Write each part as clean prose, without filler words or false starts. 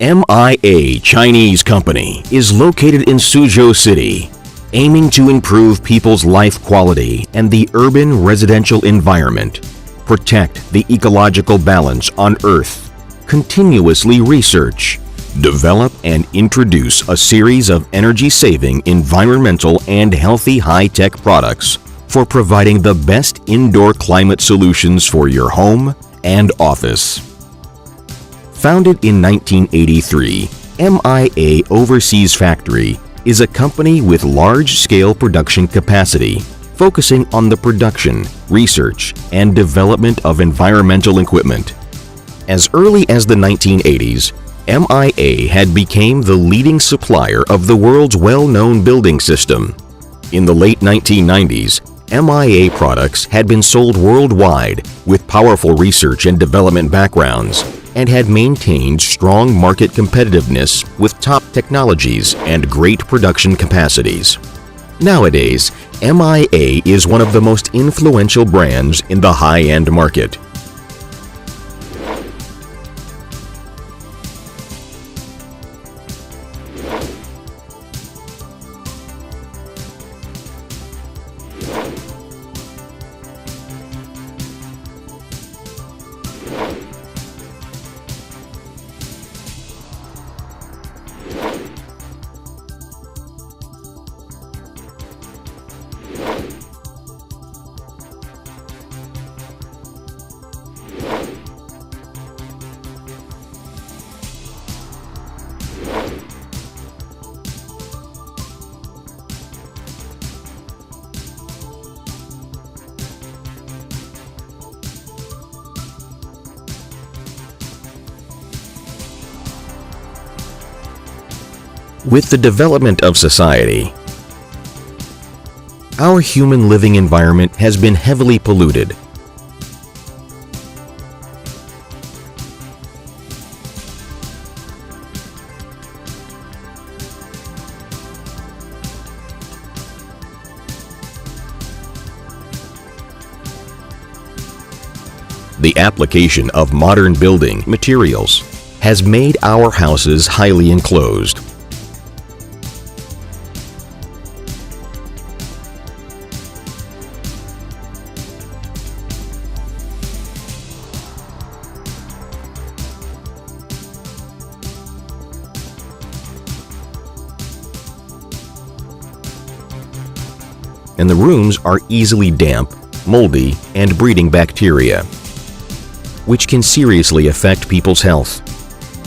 MIA Chinese Company is located in Suzhou City, aiming to improve people's life quality and the urban residential environment, protect the ecological balance on Earth, continuously research, develop and introduce a series of energy-saving, environmental and healthy high-tech products for providing the best indoor climate solutions for your home and office. Founded in 1983, MIA Overseas Factory is a company with large-scale production capacity, focusing on the production, research, and development of environmental equipment. As early as the 1980s, MIA had become the leading supplier of the world's well-known building system. In the late 1990s, MIA products had been sold worldwide with powerful research and development backgrounds and had maintained strong market competitiveness with top technologies and great production capacities. Nowadays, MIA is one of the most influential brands in the high-end market. With the development of society, our human living environment has been heavily polluted. The application of modern building materials has made our houses highly enclosed. And the rooms are easily damp, moldy, and breeding bacteria, which can seriously affect people's health.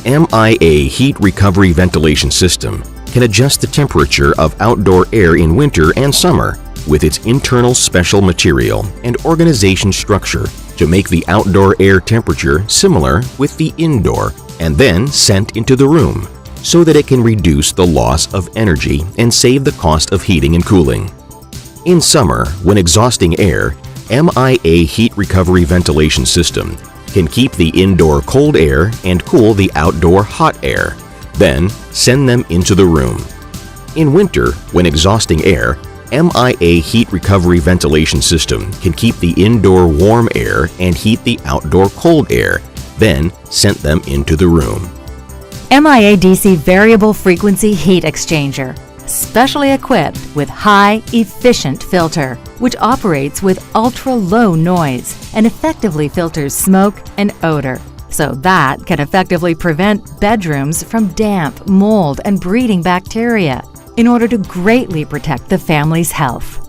MIA Heat Recovery Ventilation System can adjust the temperature of outdoor air in winter and summer with its internal special material and organization structure to make the outdoor air temperature similar with the indoor and then sent into the room so that it can reduce the loss of energy and save the cost of heating and cooling. In summer, when exhausting air, MIA Heat Recovery Ventilation System can keep the indoor cold air and cool the outdoor hot air, then send them into the room. In winter, when exhausting air, MIA Heat Recovery Ventilation System can keep the indoor warm air and heat the outdoor cold air, then sent them into the room. MIA DC Variable Frequency Heat Exchanger, specially equipped with high efficient filter, which operates with ultra-low noise and effectively filters smoke and odor, so that can effectively prevent bedrooms from damp, mold, and breeding bacteria in order to greatly protect the family's health.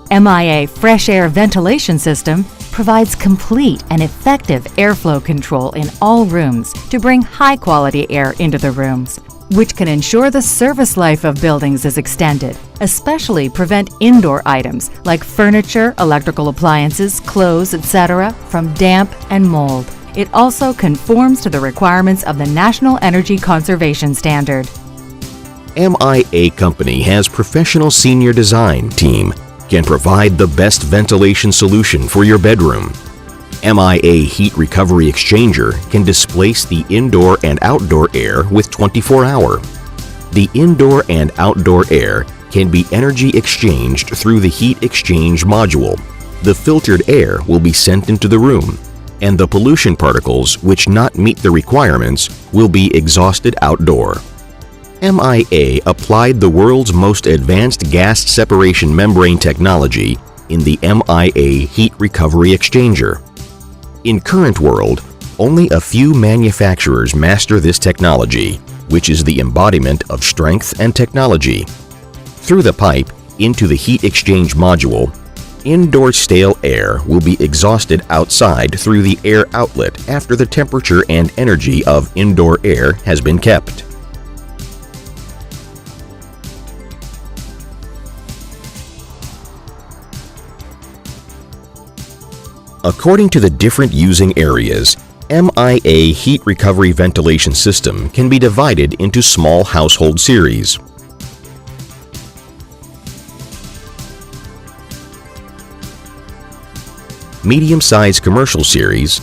MIA Fresh Air Ventilation System provides complete and effective airflow control in all rooms to bring high-quality air into the rooms, which can ensure the service life of buildings is extended, especially prevent indoor items like furniture, electrical appliances, clothes, etc. from damp and mold. It also conforms to the requirements of the National Energy Conservation Standard. MIA Company has professional senior design team can provide the best ventilation solution for your bedroom. MIA Heat Recovery Exchanger can displace the indoor and outdoor air with 24-hour. The indoor and outdoor air can be energy exchanged through the heat exchange module. The filtered air will be sent into the room. and the pollution particles which not meet the requirements will be exhausted outdoor. MIA applied the world's most advanced gas separation membrane technology in the MIA Heat Recovery Exchanger. In current world, only a few manufacturers master this technology, which is the embodiment of strength and technology. Through the pipe into the heat exchange module, indoor stale air will be exhausted outside through the air outlet after the temperature and energy of indoor air has been kept. According to the different using areas, MIA Heat Recovery Ventilation System can be divided into small household series. Medium-sized commercial series,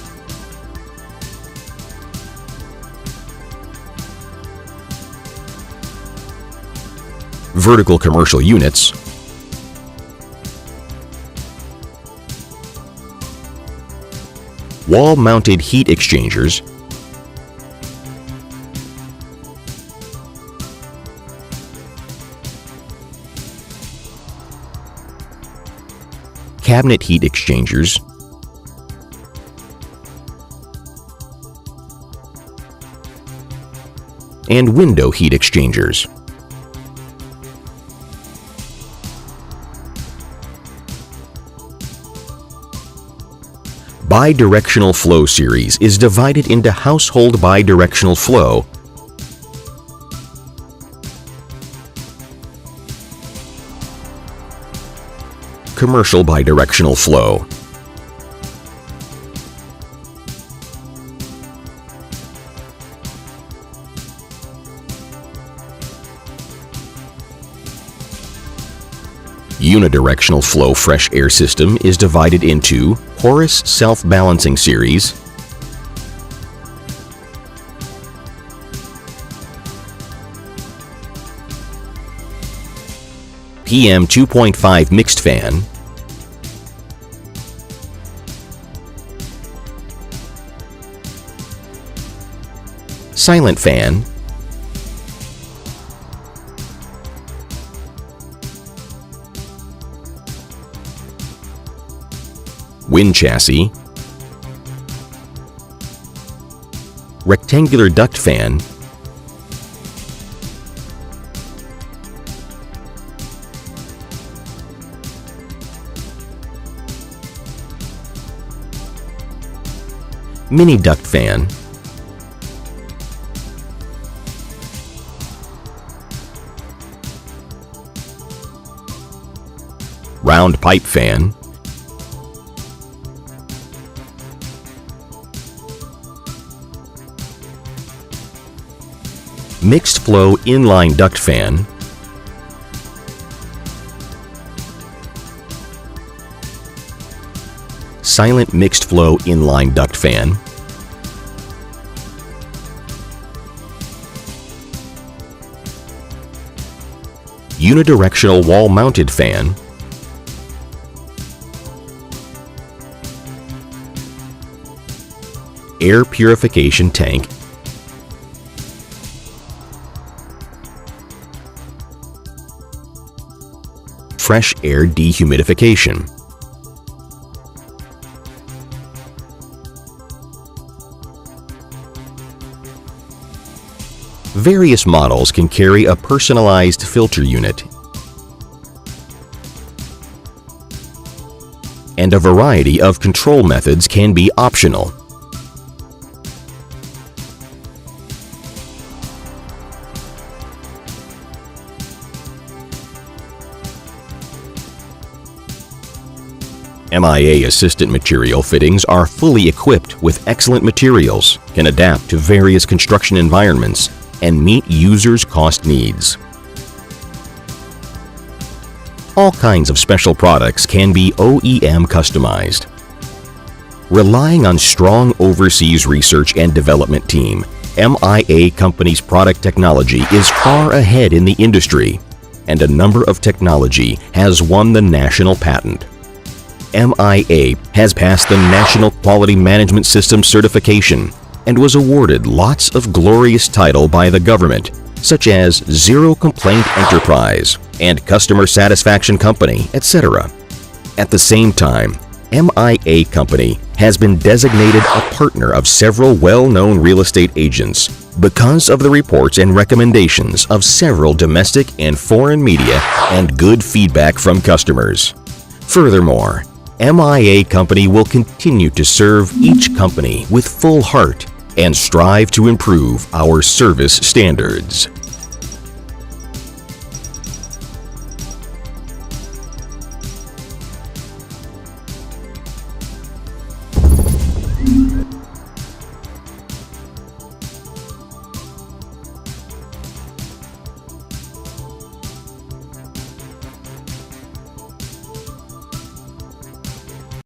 vertical commercial units, wall-mounted heat exchangers, cabinet heat exchangers, and window heat exchangers. Bidirectional flow series is divided into household bidirectional flow, commercial bidirectional flow, unidirectional flow fresh air system is divided into Porous self-balancing series, PM 2.5 mixed fan, silent fan, wind chassis, rectangular duct fan, mini duct fan, round pipe fan, mixed flow inline duct fan, silent mixed flow inline duct fan, unidirectional wall-mounted fan, air purification tank, fresh air dehumidification. Various models can carry a personalized filter unit, and a variety of control methods can be optional. MIA assistant material fittings are fully equipped with excellent materials, can adapt to various construction environments, and meet users' cost needs. All kinds of special products can be OEM customized. Relying on strong overseas research and development team, MIA Company's product technology is far ahead in the industry, and a number of technology has won the national patent. MIA has passed the National Quality Management System certification and was awarded lots of glorious title by the government, such as Zero Complaint Enterprise and Customer Satisfaction Company, etc. At the same time, MIA Company has been designated a partner of several well-known real estate agents because of the reports and recommendations of several domestic and foreign media and good feedback from customers. Furthermore, MIA Company will continue to serve each company with full heart and strive to improve our service standards.